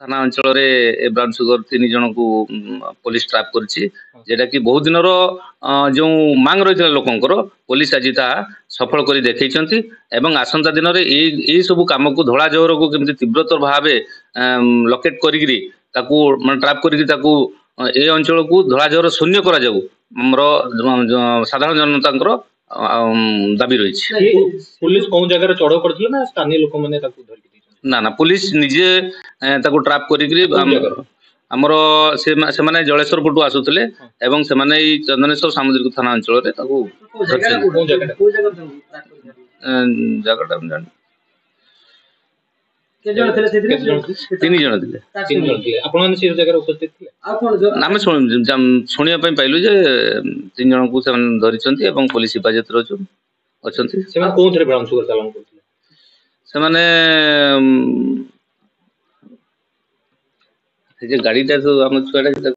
थाना अंचल रे ब्राउन सुगर 3 जन को पुलिस ट्रैप करछि जेटा कि बहुत दिन जो मांग रही लोकंकर पुलिस आज सफल कर देखई एवं आसंता दिन में सब कम को धड़ा जहर को केमती तीव्रतर भाव लकेट कर ट्रैप कर अंचल को धड़ा जहर शून्य करा जाऊ साधारण जनता दाबी रही। पुलिस कौन जगह चढ़ाऊ करथिले ना स्थानीय लोक माने ताकू धरि ना ना पुलिस निजे ताकू ट्रैप कर आमर से माने जलेश्वर पटु आसुतले एवं से माने चंदनेश्वर सामुद्रिक थाना अंचल रे ताकू जगटा तीन जन थे आपण से जगह उपस्थित थे आम शुणा पाइलु जे 3 जन को धरी एवं पुलिस हिफाजत अच्छा कौन ब्राउन सुगर चालान करथिले से माने गाड़ी टा आम छुआ